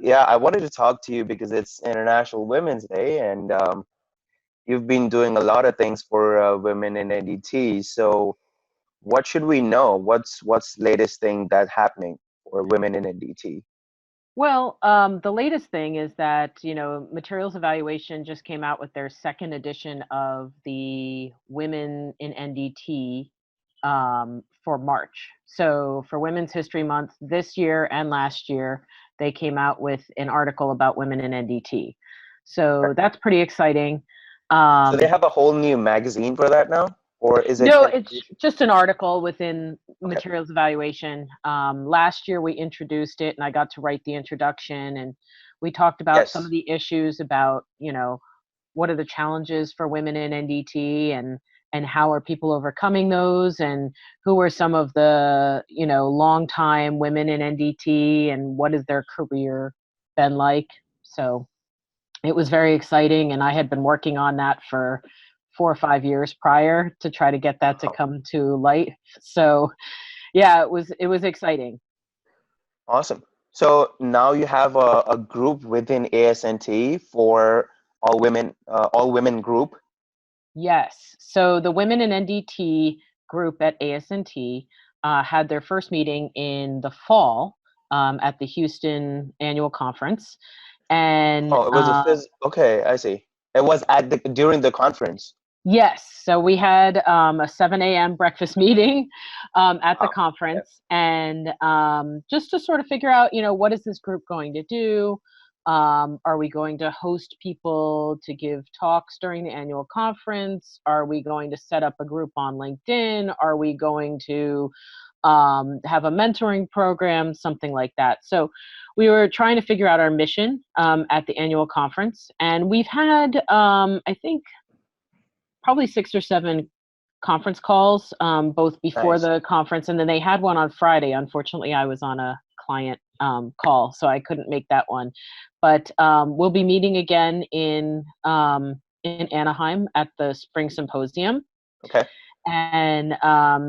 Yeah, I wanted to talk to you because it's International Women's Day, and you've been doing a lot of things for women in NDT. So, what should we know? What's latest thing that's happening for women in NDT? Well, the latest thing is that, Materials Evaluation just came out with their second edition of the Women in NDT for March. So for Women's History Month this year and last year, they came out with an article about women in NDT. So that's pretty exciting. So they Um, have a whole new magazine for that now, or is it no, it's information? just an article within Okay. Materials Evaluation. Last year we introduced it, and I got to write the introduction, and we talked about some of Yes, the issues about, what are the challenges for women in NDT, and how are people overcoming those, and who are some of the, longtime women in NDT, and what has their career been like. So it was very exciting, and I had been working on that for 4 or 5 years prior to try to get that to wow, come to light. So yeah, it was exciting. awesome. So now you have a group within ASNT for all women group. Yes. So the Women in NDT group at ASNT had their first meeting in the fall at the Houston annual conference. And Oh, it was Okay, I see. It was at the during the conference. yes, so we had a 7 a.m. breakfast meeting at the Wow. Okay. conference, and just to sort of figure out, what is this group going to do? Are we going to host people to give talks during the annual conference? Are we going to set up a group on LinkedIn? Are we going to have a mentoring program, something like that? So we were trying to figure out our mission at the annual conference, and we've had, I think, probably 6 or 7 conference calls, both before Nice. the conference, and then they had one on Friday. Unfortunately, I was on a client call, so I couldn't make that one. But we'll be meeting again in Anaheim at the Spring Symposium, Okay. and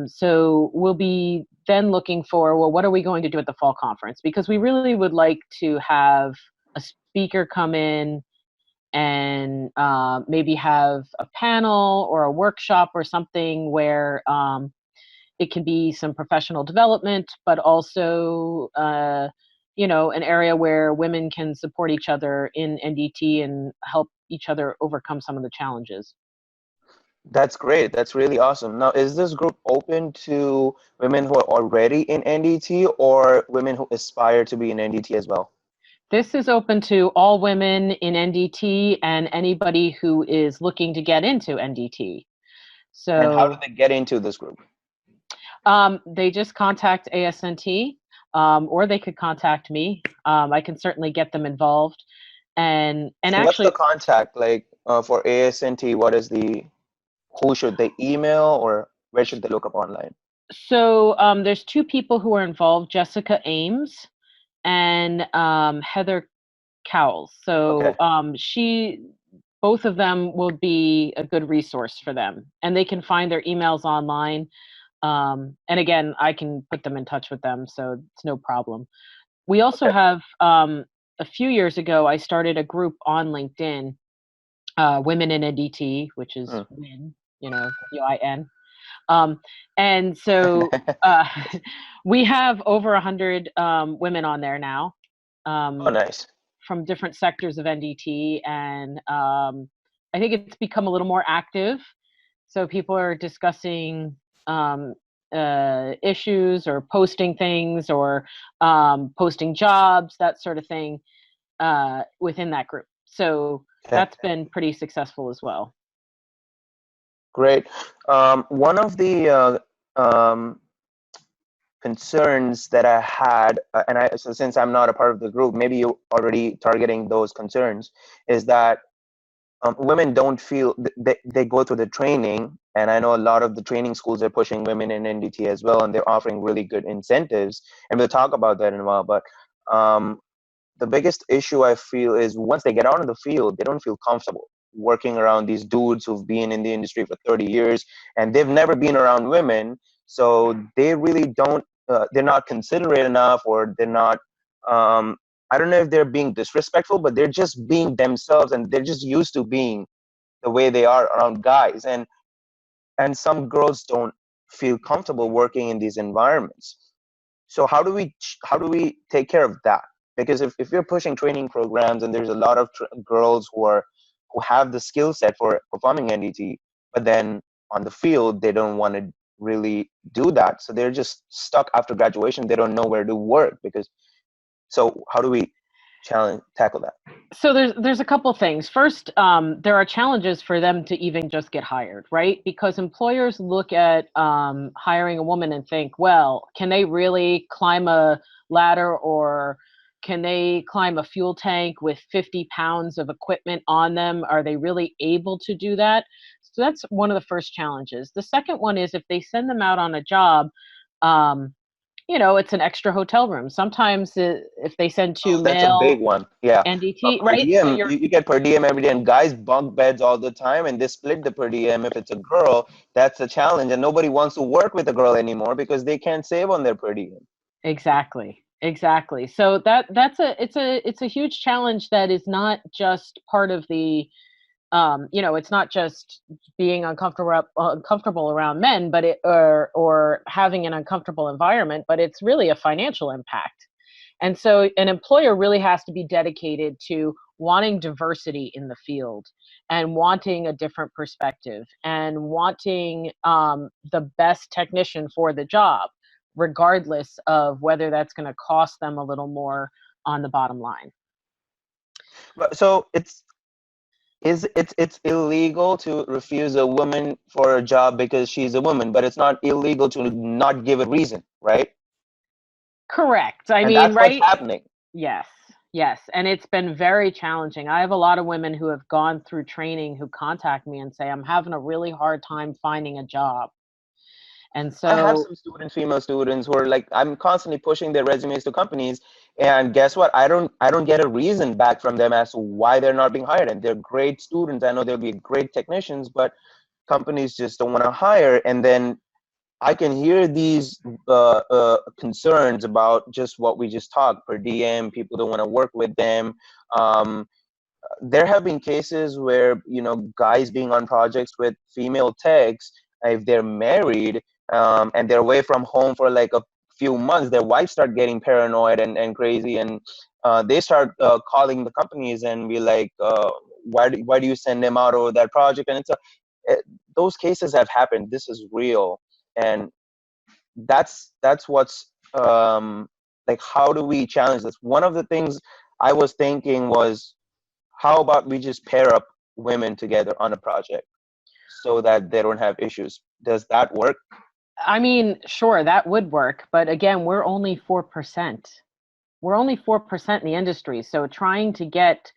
so we'll be then looking for, well, what are we going to do at the fall conference? Because we really would like to have a speaker come in and maybe have a panel or a workshop or something where it can be some professional development, but also, an area where women can support each other in NDT and help each other overcome some of the challenges. That's great. That's really awesome. Now, is this group open to women who are already in NDT or women who aspire to be in NDT as well? This is open to all women in NDT and anybody who is looking to get into NDT. And how do So they get into this group? they just contact ASNT, or they could contact me. I can certainly get them involved. And So what's the actually, contact like for ASNT? Who should they email or where should they look up online? so there's 2 people who are involved: Jessica Ames and Heather Cowles. So Okay. both of them will be a good resource for them, and they can find their emails online. And again, I can put them in touch with them, so it's no problem. We also Okay. have, a few years ago, I started a group on LinkedIn, Women in NDT, which is Hmm. WIN, WIN. Um, and so uh, we have over 100 women on there now, Oh, um, nice. from different sectors of NDT. And I think it's become a little more active. So people are discussing um, issues or posting things or posting jobs, that sort of thing, within that group. So Okay. that's been pretty successful as well. Great. One of the um, concerns that I had, so since I'm not a part of the group, maybe you already targeting those concerns, is that women don't feel they go through the training, and I know a lot of the training schools are pushing women in NDT as well, and they're offering really good incentives, and we'll talk about that in a while. But um, the biggest issue I feel is once they get out in the field, they don't feel comfortable working around these dudes who've been in the industry for 30 years and they've never been around women. So they really don't, they're not considerate enough, or they're not, um, I don't know if they're being disrespectful, but they're just being themselves, and they're just used to being the way they are around guys. And some girls don't feel comfortable working in these environments. So how do we take care of that? Because if you're pushing training programs, and there's a lot of girls who have the skill set for performing NDT, but then on the field they don't want to really do that, so they're just stuck after graduation. They don't know where to work. Because so how do we tackle that? So there's a couple things. First, there are challenges for them to even just get hired, right? Because employers look at hiring a woman and think, well, can they really climb a ladder, or can they climb a fuel tank with 50 pounds of equipment on them? Are they really able to do that? So that's one of the first challenges. The second one is if they send them out on a job, um, it's an extra hotel room. Sometimes if they send two Oh, that's a male big one. Yeah. NDT, Per right? So diem, you're you get per diem every day, and guys bunk beds all the time, and they split the per diem. If it's a girl, that's a challenge, and nobody wants to work with a girl anymore because they can't save on their per diem. exactly, exactly. So it's a huge challenge that is not just part of the it's not just being uncomfortable around men, but or having an uncomfortable environment, but it's really a financial impact. And so an employer really has to be dedicated to wanting diversity in the field, and wanting a different perspective, and wanting the best technician for the job, regardless of whether that's going to cost them a little more on the bottom line. But so it's illegal to refuse a woman for a job because she's a woman, but it's not illegal to not give a reason, right? Correct. I And mean, that's what's right? happening. Yes, yes, and it's been very challenging. I have a lot of women who have gone through training who contact me and say, "I'm having a really hard time finding a job." And I have so some female students who are like, I'm constantly pushing their resumes to companies, and guess what? I don't get a reason back from them as to why they're not being hired. And they're great students. I know they'll be great technicians, but companies just don't want to hire. And then I can hear these concerns about just what we just talked per diem. People don't want to work with them. Um, there have been cases where guys being on projects with female techs, if they're married, and they're away from home for like a few months, their wives start getting paranoid and crazy, and they start calling the companies and be like, why do you send them out over that project? And it, those cases have happened. This is real. And that's what's like, how do we challenge this? One of the things I was thinking was, how about we just pair up women together on a project so that they don't have issues? Does that work? I mean, sure, that would work, but again, we're only 4%. We're only 4% in the industry, so trying to get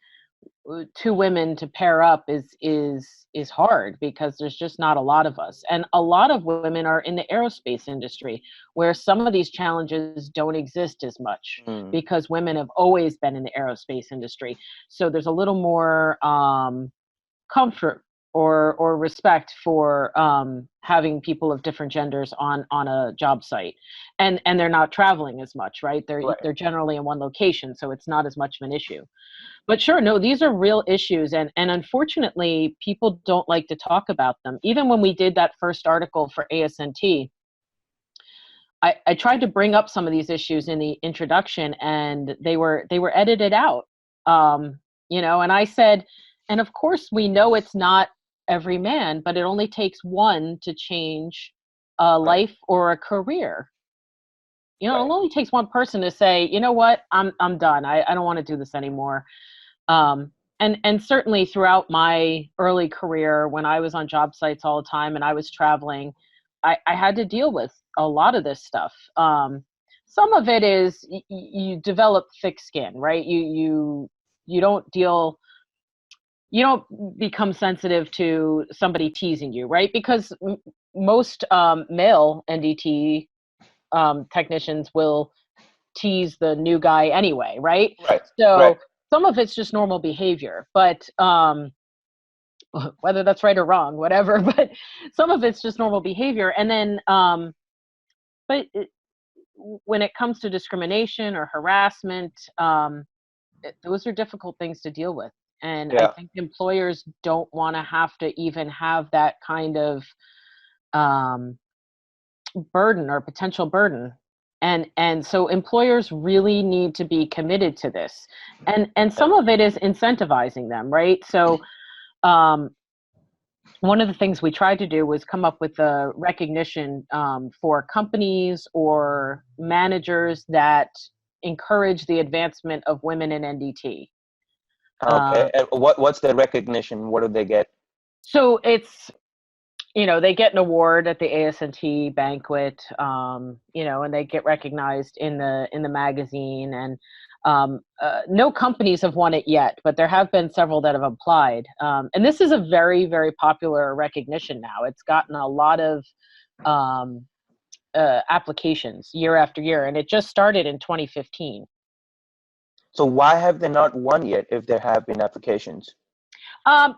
two women to pair up is hard because there's just not a lot of us. And a lot of women are in the aerospace industry, where some of these challenges don't exist as much Mm, because women have always been in the aerospace industry. So there's a little more comfort or respect for having people of different genders on a job site, and they're not traveling as much, right? right. They're generally in one location, so it's not as much of an issue. But sure, no, these are real issues, and unfortunately, people don't like to talk about them. Even when we did that first article for ASNT, I tried to bring up some of these issues in the introduction, and they were edited out. And I said, and of course, we know it's not every man, but it only takes one to change a Right. life or a career. It Right. only takes one person to say, you know what, I'm done. I don't want to do this anymore. And certainly throughout my early career, when I was on job sites all the time and I was traveling, I had to deal with a lot of this stuff. Some of it is you develop thick skin, right? You don't deal, you don't become sensitive to somebody teasing you, right? Because most male NDT technicians will tease the new guy anyway, right? Right. Right. So some of it's just normal behavior, but whether that's right or wrong, whatever, but some of it's just normal behavior. And then, but when it comes to discrimination or harassment, those are difficult things to deal with. And I Yeah. think employers don't want to have to even have that kind of um, burden or potential burden. And so employers really need to be committed to this. And Yeah. some of it is incentivizing them, right? So um, one of the things we tried to do was come up with a recognition for companies or managers that encourage the advancement of women in NDT. Okay. And what's the recognition? What do they get? So it's, they get an award at the ASNT banquet, and they get recognized in the magazine. And no companies have won it yet, but there have been several that have applied. And this is a very, very popular recognition now. It's gotten a lot of um, applications year after year, and it just started in 2015. So why have they not won yet if there have been applications?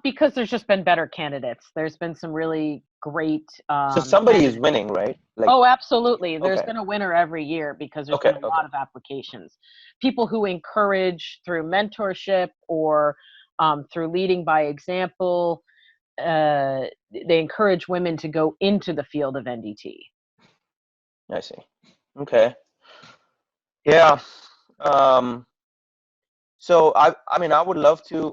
Because there's just been better candidates. There's been some really great So somebody is candidates. winning, right? Like, Oh, absolutely. There's okay, been a winner every year because there's been okay, a okay. lot of applications. People who encourage through mentorship or through leading by example, they encourage women to go into the field of NDT. I see. Okay. Yeah. Um, so I mean, I would love to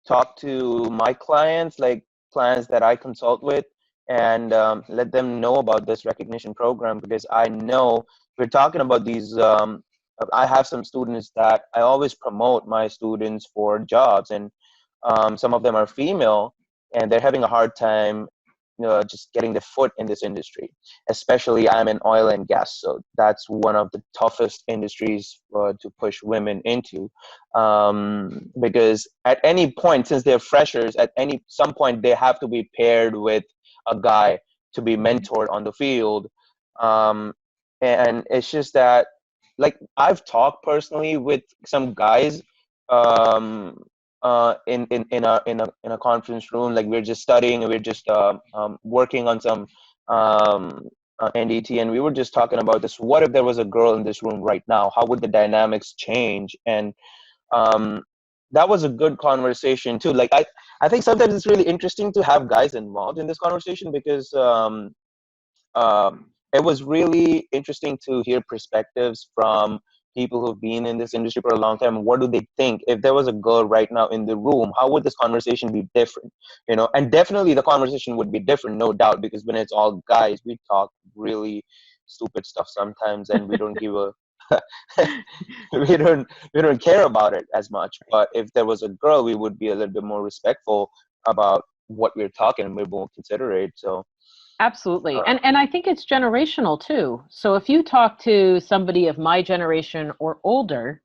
talk to my clients, like clients that I consult with, and let them know about this recognition program, because I know we're talking about these. I have some students that I always promote my students for jobs, and some of them are female, and they're having a hard time, just getting the foot in this industry. Especially, I'm in oil and gas, so that's one of the toughest industries to push women into, because at any point, since they're freshers, at any some point they have to be paired with a guy to be mentored on the field, um, and it's just that, like, I've talked personally with some guys, um, in a conference room, like we're just studying and we're just working on some NDT, and we were just talking about this. What if there was a girl in this room right now? How would the dynamics change? And um, that was a good conversation too. Like, I think sometimes it's really interesting to have guys involved in this conversation, because it was really interesting to hear perspectives from people who've been in this industry for a long time. What do they think? If there was a girl right now in the room, how would this conversation be different? And definitely the conversation would be different, no doubt, because when it's all guys, we talk really stupid stuff sometimes, and we don't give a we don't care about it as much. But if there was a girl, we would be a little bit more respectful about what we're talking, and we're more considerate. So Absolutely. uh, And I think it's generational too. So if you talk to somebody of my generation or older,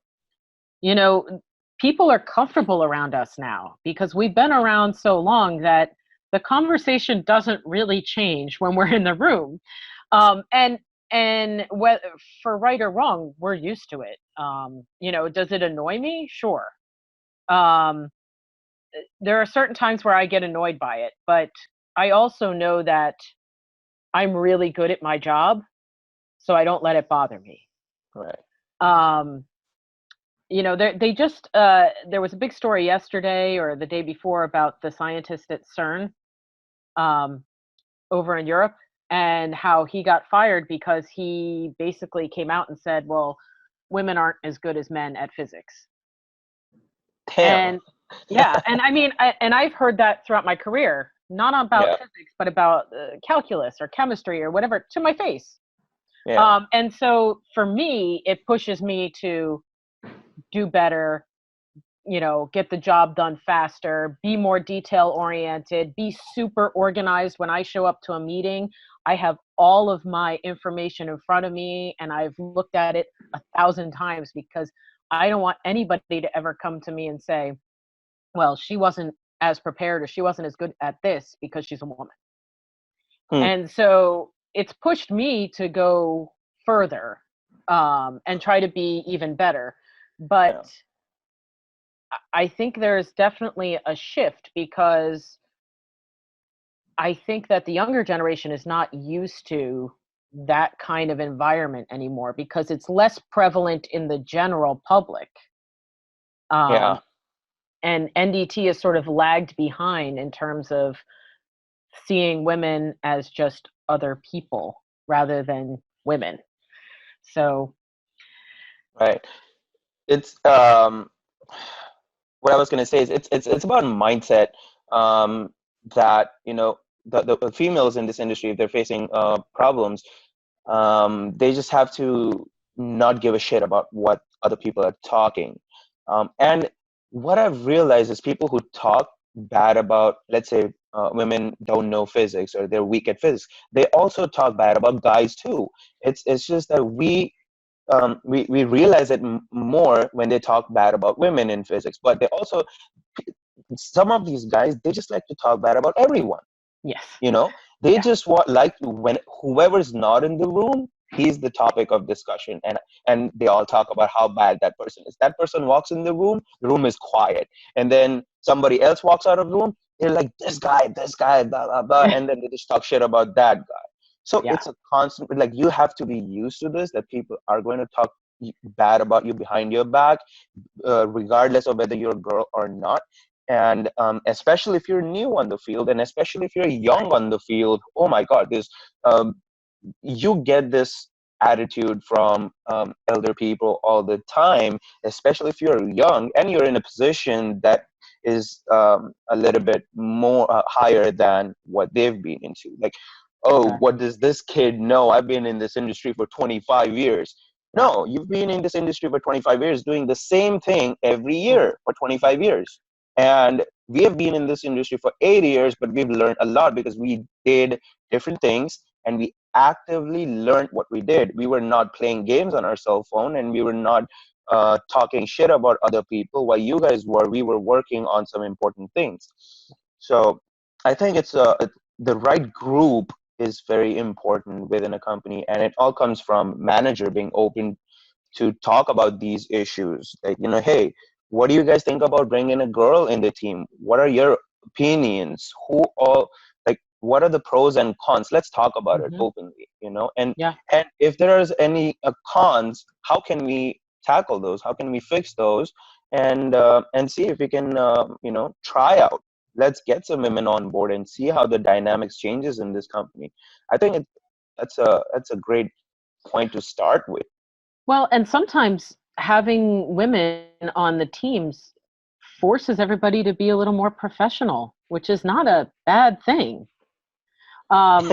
you know, people are comfortable around us now because we've been around so long that the conversation doesn't really change when we're in the room. And whether for right or wrong, we're used to it. Does it annoy me? Sure. Um, there are certain times where I get annoyed by it, but I also know that I'm really good at my job, so I don't let it bother me. right. Um, there was a big story yesterday or the day before about the scientist at CERN um, over in Europe, and how he got fired because he basically came out and said, well, women aren't as good as men at physics. Damn. And yeah, and I mean, and I've heard that throughout my career, not about Yeah. physics, but about calculus or chemistry or whatever, to my face. Yeah. And so for me, it pushes me to do better, get the job done faster, be more detail oriented, be super organized. When I show up to a meeting, I have all of my information in front of me and I've looked at it 1,000 times because I don't want anybody to ever come to me and say, well, she wasn't as prepared or she wasn't as good at this because she's a woman. Hmm. And so it's pushed me to go further and try to be even better. But Yeah. I think there's definitely a shift because I think that the younger generation is not used to that kind of environment anymore because it's less prevalent in the general public. Um, Yeah. and NDT is sort of lagged behind in terms of seeing women as just other people rather than women. So, Right. It's what I was going to say is it's about mindset, um, that the females in this industry, if they're facing problems, they just have to not give a shit about what other people are talking. And what I've realized is people who talk bad about, let's say, women don't know physics or they're weak at physics, they also talk bad about guys too. It's just that we realize it more when they talk bad about women in physics, but they also, some of these guys, they just like to talk bad about everyone. yes. They Yeah. just want, like, when whoever's not in the room, he's the topic of discussion, and they all talk about how bad that person is. That person walks in the room is quiet, and then somebody else walks out of the room, they're like, this guy, blah blah blah, and then they just talk shit about that guy. So Yeah. it's a constant, like, you have to be used to this, that people are going to talk bad about you behind your back, regardless of whether you're a girl or not. And especially if you're new on the field, and especially if you're young on the field, oh my God, there's um, you get this attitude from elder people all the time, especially if you're young and you're in a position that is a little bit more higher than what they've been into. Like, oh, what Exactly. does this kid know? I've been in this industry for 25 years. Yeah. No, you've been in this industry for 25 years doing the same thing every Right. year for 25 years. And we have been in this industry for 80 years, but we've learned a lot because we did different things, and we actively learned what we did. We were not playing games on our cell phone, and we were not talking shit about other people while you guys were. We were working on some important things. So I think the right group is very important within a company, and it all comes from manager being open to talk about these issues. Like, hey, what do you guys think about bringing a girl in the team? What are your opinions? Like, what are the pros and cons? Let's talk about it Hmm. openly, and Yeah. if there is any cons, how can we tackle those? How can we fix those? And see if we can, try out. Let's get some women on board and see how the dynamics changes in this company. I think that's a great point to start with. Well, and sometimes having women on the teams forces everybody to be a little more professional, which is not a bad thing. Um,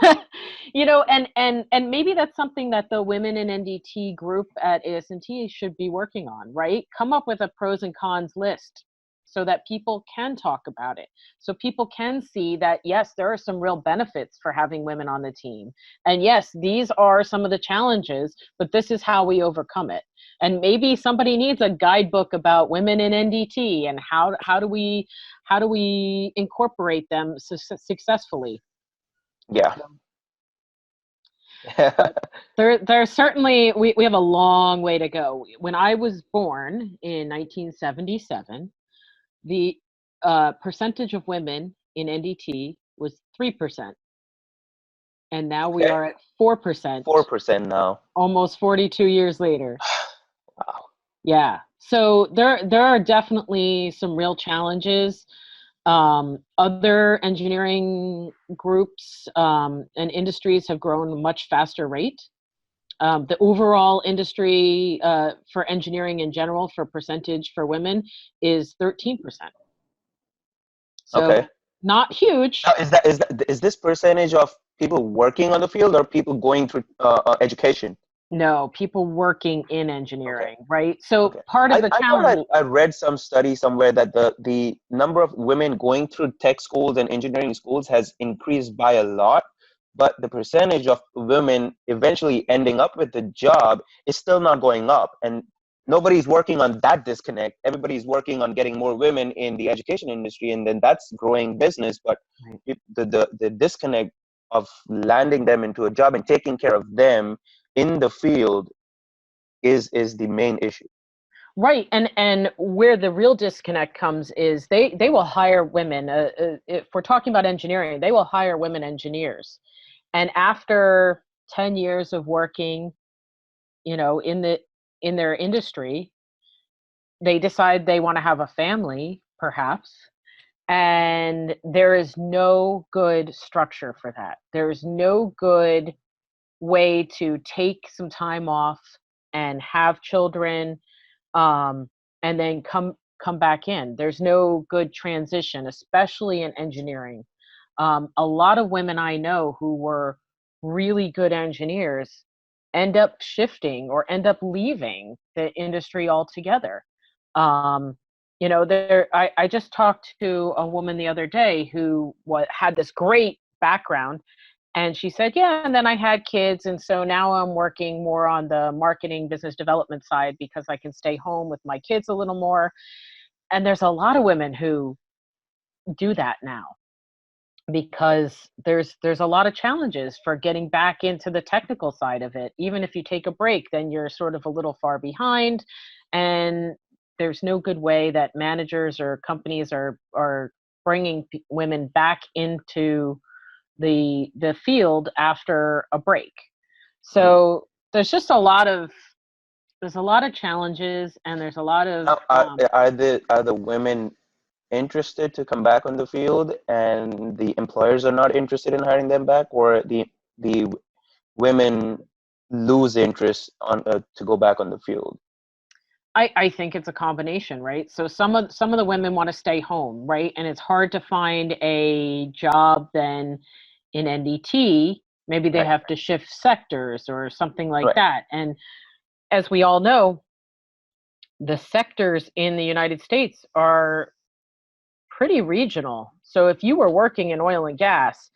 and maybe that's something that the women in NDT group at AS&T should be working on, right? Come up with a pros and cons list so that people can talk about it. So people can see that, yes, there are some real benefits for having women on the team. And yes, these are some of the challenges, but this is how we overcome it. And maybe somebody needs a guidebook about women in NDT and how do we incorporate them successfully. Yeah. So, but there's certainly we have a long way to go. When I was born in 1977, the percentage of women in NDT was 3%, and now we Okay. are at 4%, 4% now. almost 42 years later. Wow. Yeah. So there are definitely some real challenges. Other engineering groups and industries have grown a much faster rate. The overall industry for engineering in general, for percentage for women, is 13%. Okay. So not huge. Now, is this percentage of people working on the field or people going through education? No, people working in Okay. engineering, right? So Okay. part of the I thought challenge. I read some study somewhere that the number of women going through tech schools and engineering schools has increased by a lot, but the percentage of women eventually ending up with the job is still not going up. And nobody's working on that disconnect. Everybody's working on getting more women in the education industry, and then that's growing business. But Right. the disconnect of landing them into a job and taking care of them in the field is the main issue. Right, and where the real disconnect comes is they will hire women. If we're talking about engineering, they will hire women engineers, and after 10 years of working, in their industry, they decide they want to have a family, perhaps, and there is no good structure for that. There is no good way to take some time off and have children, um, and then come back in. There's no good transition, especially in engineering. A lot of women I know who were really good engineers end up shifting or end up leaving the industry altogether. Um, I just talked to a woman the other day who had this great background, and she said, yeah, and then I had kids. And so now I'm working more on the marketing business development side because I can stay home with my kids a little more. And there's a lot of women who do that now because there's a lot of challenges for getting back into the technical side of it. Even if you take a break, then you're sort of a little far behind, and there's no good way that managers or companies are bringing women back into the field after a break. Mhm. So there's a lot of challenges, and there's a lot of Now, are the women interested to come back on the field, and the employers are not interested in hiring them back, or the women lose interest on to go back on the field? I think it's a combination, right? So some of the women want to stay home, right? And it's hard to find a job then in NDT. Maybe they Right, have to shift sectors or something like right. that. And as we all know, the sectors in the United States are pretty regional. So if you were working in oil and gas,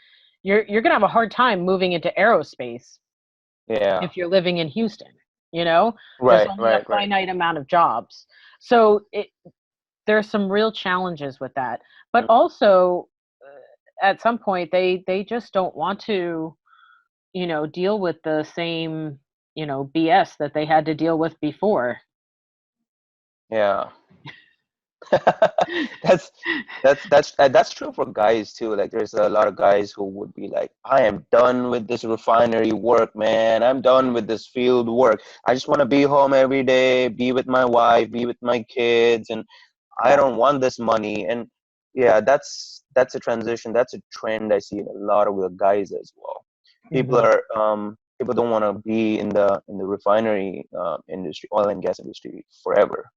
you're going to have a hard time moving into aerospace Yeah. if you're living in Houston. You know, there's Right, only a right, right. finite amount of jobs. So there's some real challenges with that. But Mm. also, at some point, they just don't want to, deal with the same, BS that they had to deal with before. Yeah. That's that's true for guys too. Like there's a lot of guys who would be like, I am done with this refinery work, man. I'm done with this field work. I just want to be home every day, be with my wife, be with my kids, and I Yeah. don't want this money. And yeah, that's a transition. That's a trend I see in a lot of the guys as well. People Hmm. are people don't want to be in the refinery industry, oil and gas industry forever.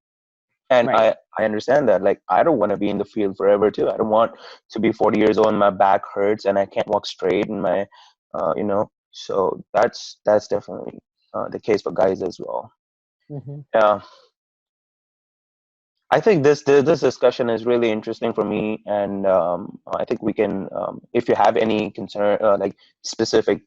And Right. I understand that. Like I don't want to be in the field forever too. I don't want to be 40 years old and my back hurts and I can't walk straight and my so that's definitely the case for guys as well. Hmm. Yeah. I think this discussion is really interesting for me, and I think we can, if you have any concern, like specific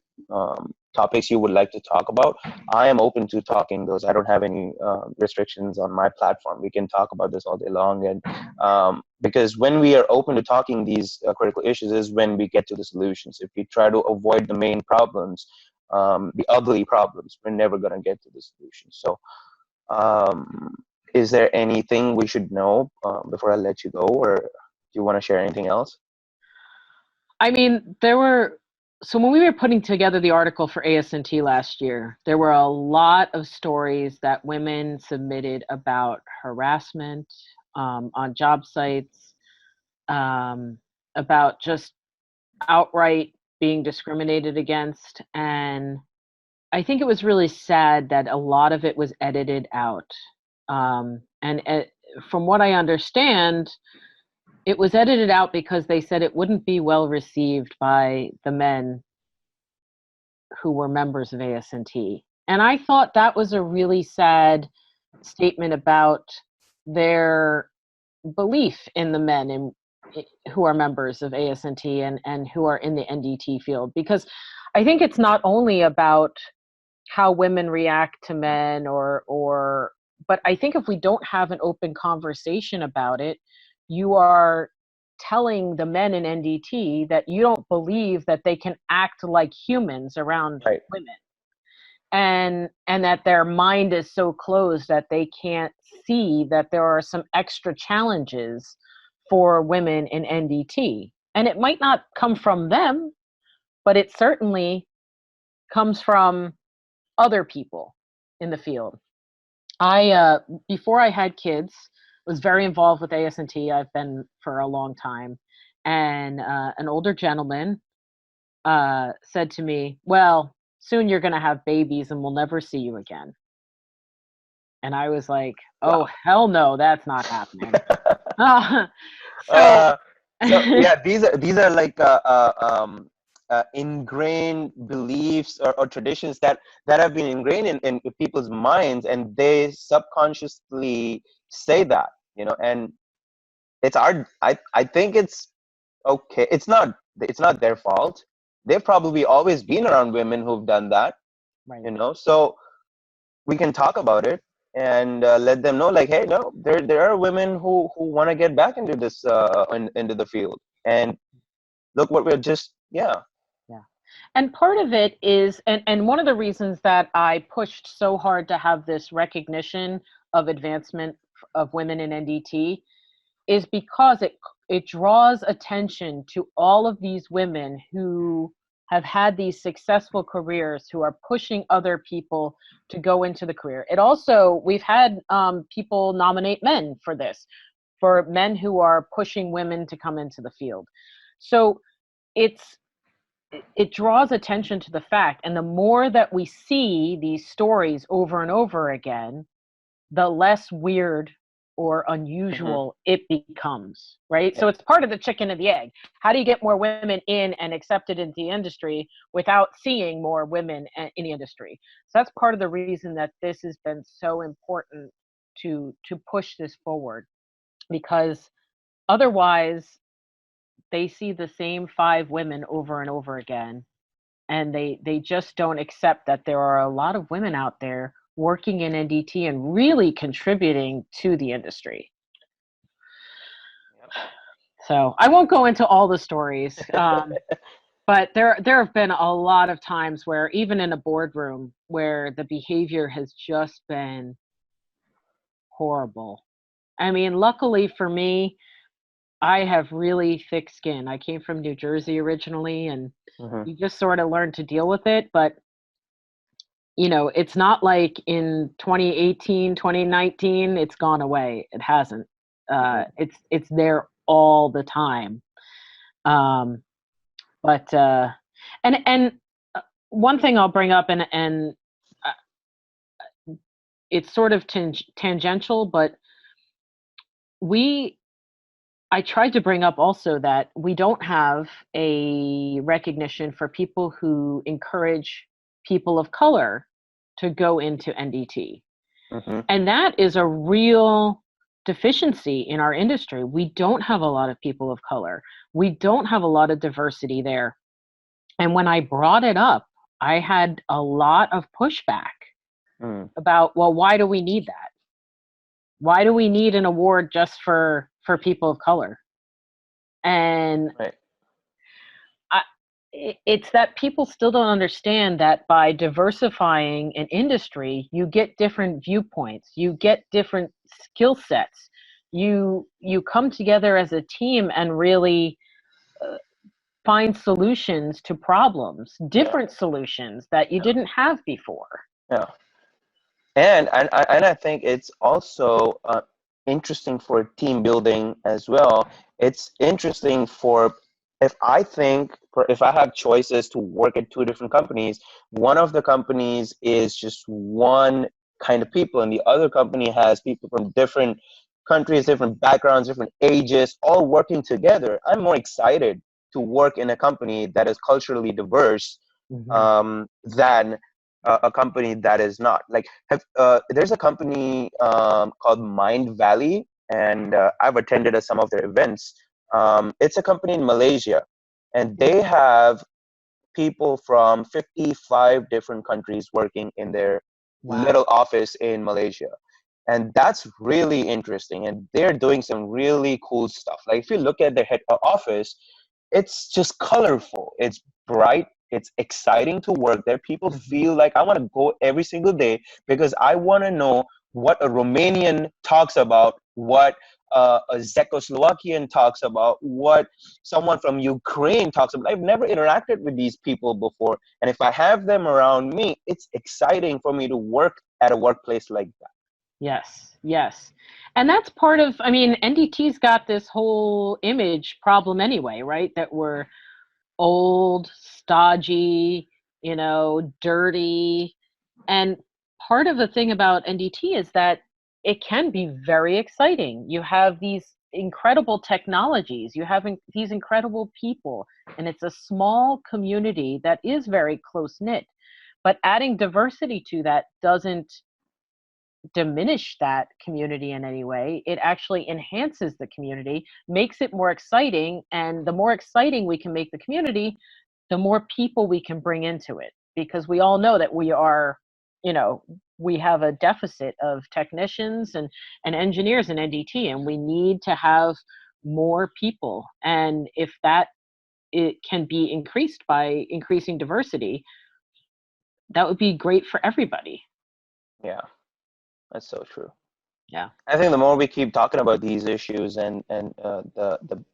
topics you would like to talk about, I am open to talking those. I don't have any restrictions on my platform. We can talk about this all day long, and because when we are open to talking these critical issues is when we get to the solutions. If we try to avoid the main problems, the ugly problems, we're never going to get to the solutions. So. Um, is there anything we should know before I let you go, or do you want to share anything else? I mean, so when we were putting together the article for ASNT last year, there were a lot of stories that women submitted about harassment on job sites, um, about just outright being discriminated against. And I think it was really sad that a lot of it was edited out. And from what I understand, it was edited out because they said it wouldn't be well received by the men who were members of ASNT. And I thought that was a really sad statement about their belief in the men who are members of ASNT and who are in the NDT field. Because I think it's not only about how women react to men but I think if we don't have an open conversation about it, you are telling the men in NDT that you don't believe that they can act like humans around Right. women, and that their mind is so closed that they can't see that there are some extra challenges for women in NDT. And it might not come from them, but it certainly comes from other people in the field. I Before I had kids, was very involved with AS&T. I've been for a long time. And an older gentleman said to me, "Well, soon you're going to have babies and we'll never see you again." And I was like, "Oh, Wow. hell no, that's not happening." So, uh, so yeah, these are like ingrained beliefs or traditions that have been ingrained in people's minds, and they subconsciously say that, and it's our I think it's okay. It's not their fault. They've probably always been around women who've done that, right. so we can talk about it and let them know, like, hey, no, there are women who want to get back into this into the field, and look what we're just, yeah. Yeah. And part of it is, and one of the reasons that I pushed so hard to have this recognition of advancement of women in NDT is because it draws attention to all of these women who have had these successful careers, who are pushing other people to go into the career. It also, we've had people nominate men for this, for men who are pushing women to come into the field. So it's it draws attention to the fact, and the more that we see these stories over and over again, the less weird or Hmm. unusual it becomes, right? So Yeah. it's part of the chicken and the egg. How do you get more women in and accepted into the industry without seeing more women in the industry? So that's part of the reason that this has been so important to push this forward, because otherwise they see the same five women over and over again, and they just don't accept that there are a lot of women out there working in NDT and really contributing to the industry. So I won't go into all the stories, but there have been a lot of times where even in a boardroom where the behavior has just been horrible. I mean, luckily for me, I have really thick skin. I came from New Jersey originally, and Hmm. you just sort of learn to deal with it. But it's not like in 2018, 2019, it's gone away. It hasn't. Hmm. It's there all the time. Um, but and one thing I'll bring up, and uh, it's sort of tangential, but we I tried to bring up also that we don't have a recognition for people who encourage people of color to go into NDT. Hmm. And that is a real deficiency in our industry. We don't have a lot of people of color. We don't have a lot of diversity there. And when I brought it up, I had a lot of pushback Mm. about, well, why do we need that? Why do we need an award just for people of color? And Right. I, it's that people still don't understand that by diversifying an industry, you get different viewpoints, you get different skill sets, you come together as a team and really uh, find solutions to problems, Yeah. different solutions that you Yeah. didn't have before. Yeah. And I think it's also interesting for team building as well. It's interesting for, if I have choices to work at two different companies, one of the companies is just one kind of people, and the other company has people from different countries, different backgrounds, different ages, all working together. I'm more excited to work in a company that is culturally diverse Hmm. than a company that is not. Like, there's a company called Mind Valley, and I've attended some of their events. It's a company in Malaysia, and they have people from 55 different countries working in their Wow. little office in Malaysia. And that's really interesting. And they're doing some really cool stuff. Like, if you look at their head office, it's just colorful. It's bright. It's exciting to work there. People Hmm. feel like I want to go every single day because I want to know what a Romanian talks about, what a Czechoslovakian talks about, what someone from Ukraine talks about. I've never interacted with these people before. And if I have them around me, it's exciting for me to work at a workplace like that. Yes, yes. And that's part of, I mean, NDT's got this whole image problem anyway, right? That we're old, stodgy, dirty. And part of the thing about NDT is that it can be very exciting. You have these incredible technologies, you have these incredible people, and it's a small community that is very close knit. But adding diversity to that doesn't diminish that community in any way. It actually enhances the community, makes it more exciting. And the more exciting we can make the community, the more people we can bring into it. Because we all know that you know, we have a deficit of technicians and engineers in NDT, and we need to have more people. And if that it can be increased by increasing diversity, that would be great for everybody. Yeah, that's so true. Yeah. I think the more we keep talking about these issues, and the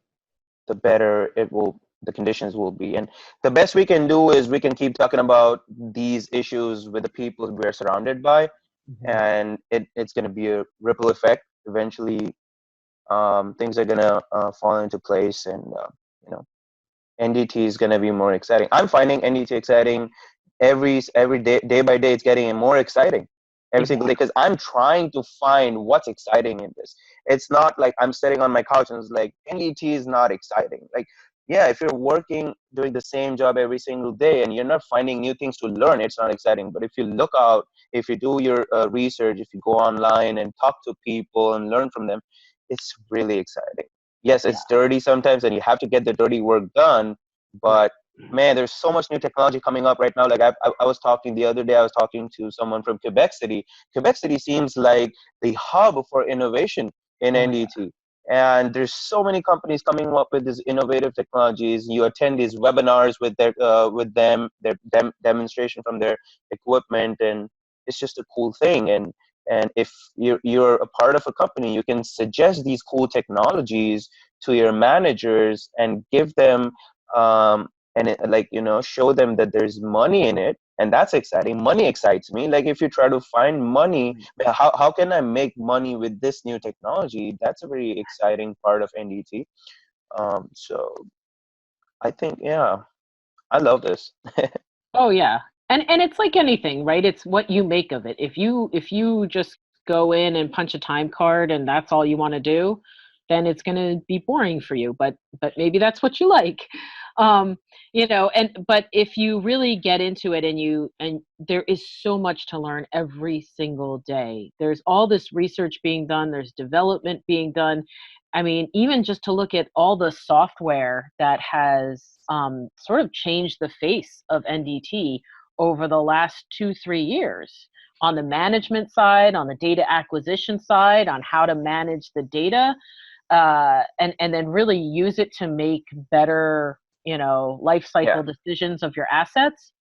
better the conditions will be. And the best we can do is we can keep talking about these issues with the people we're surrounded by, Mhm. and it's going to be a ripple effect. Eventually, things are going to fall into place, and you know, NDT is going to be more exciting. I'm finding NDT exciting every day by day. It's getting more exciting every single day Exactly. because I'm trying to find what's exciting in this. It's not like I'm sitting on my couch and it's like NDT is not exciting. Like, yeah, if you're working doing the same job every single day and you're not finding new things to learn, it's not exciting. But if you look out, if you do your research, if you go online and talk to people and learn from them, it's really exciting. Yes, Yeah. it's dirty sometimes and you have to get the dirty work done, Right. but man, there's so much new technology coming up right now. Like I was talking the other day, I was talking to someone from Quebec City. Quebec City seems like the hub for innovation in Oh yeah. NDT. And there's so many companies coming up with these innovative technologies. You attend these webinars with them, their demonstration from their equipment, and it's just a cool thing. And if you're a part of a company, you can suggest these cool technologies to your managers and give them and like show them that there's money in it, and that's exciting. Money excites me. Like if you try to find money, Right. how can I make money with this new technology? That's a very exciting part of NDT. So I think, yeah, I love this. Oh yeah. And it's like anything, right? It's what you make of it. If you just go in and punch a time card and that's all you want to do, then it's going to be boring for you. But maybe that's what you like. Um, and but if you really get into it and there is so much to learn every single day. There's all this research being done, there's development being done. I mean, even just to look at all the software that has sort of changed the face of NDT over the last 2, 3 years on the management side, on the data acquisition side, on how to manage the data, and then really use it to make better, life Yeah. cycle decisions of your assets.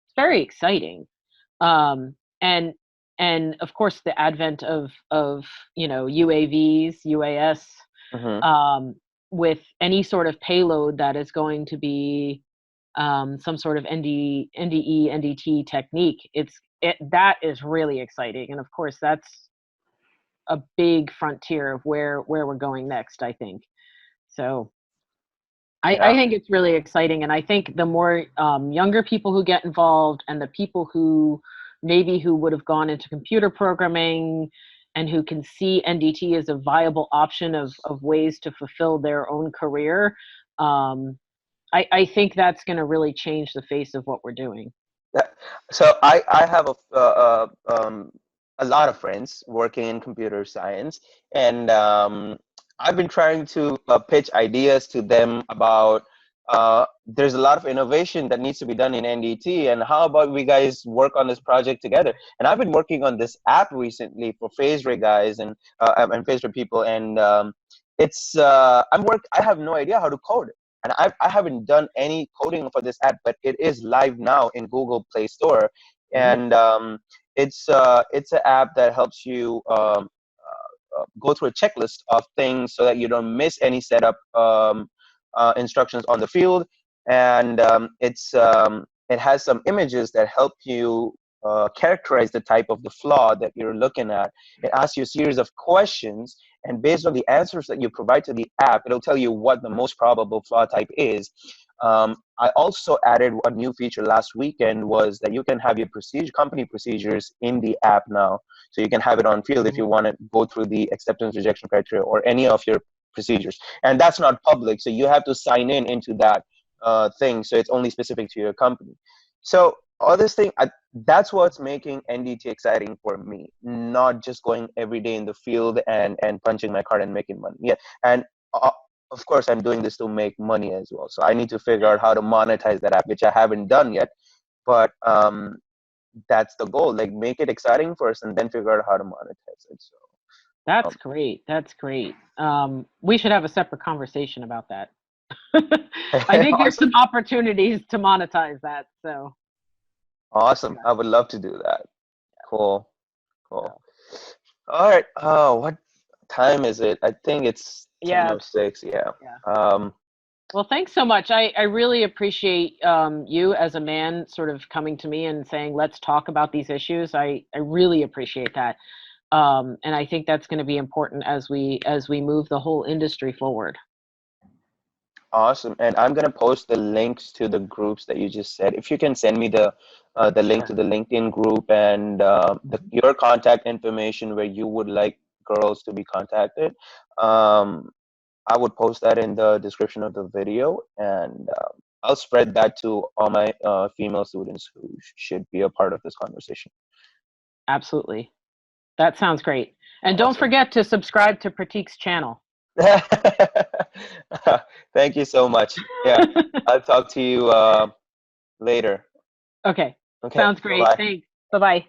It's very exciting. Um, and and of course the advent of UAVs, UAS, Hmm. um, with any sort of payload that is going to be some sort of NDE, NDT technique. That is really exciting, and of course that's a big frontier of where we're going next. I think so. I Yeah. think it's really exciting, and I think the more younger people who get involved, and the people who maybe who would have gone into computer programming, and who can see NDT as a viable option of ways to fulfill their own career, um, I think that's going to really change the face of what we're doing. Yeah. So I have a lot of friends working in computer science, and I've been trying to pitch ideas to them about there's a lot of innovation that needs to be done in NDT, and how about we guys work on this project together? And I've been working on this app recently for phase ray guys and phase ray people, and it's I have no idea how to code, and I haven't done any coding for this app, but it is live now in Google Play Store, Ooh. and it's an app that helps you go through a checklist of things so that you don't miss any setup instructions on the field, and it has some images that help you characterize the type of the flaw that you're looking at. It asks you a series of questions, And based on the answers that you provide to the app, it'll tell you what the most probable flaw type is. I also added a new feature last weekend, was that you can have your company procedures in the app now. So you can have it on field if you want to go through the acceptance rejection criteria or any of your procedures. And that's not public, so you have to sign in into that thing. So it's only specific to your company. So all this thing, that's what's making NDT exciting for me, not just going every day in the field and punching my card and making money. Yeah, and of course, I'm doing this to make money as well. So I need to figure out how to monetize that app, which I haven't done yet. But that's the goal. Like, make it exciting first, and then figure out how to monetize it. So That's great. That's great. We should have a separate conversation about that. I think there's awesome, some opportunities to monetize that. So awesome. I would love to do that. Cool, cool. All right. What time is it? I think it's yeah, 10:06. Yeah. yeah. Um, Well, thanks so much. I really appreciate you as a man sort of coming to me and saying, let's talk about these issues. I really appreciate that. And I think that's going to be important as we move the whole industry forward. Awesome. And I'm gonna post the links to the groups that you just said. If you can send me the link Sure. to the LinkedIn group and your contact information where you would like girls to be contacted, I would post that in the description of the video, and I'll spread that to all my female students who should be a part of this conversation. Absolutely. That sounds great. And don't Awesome. forget to subscribe to Pratik's channel. Thank you so much. Yeah, I'll talk to you later. Okay. Okay, Sounds great. bye-bye. Thanks. Bye-bye.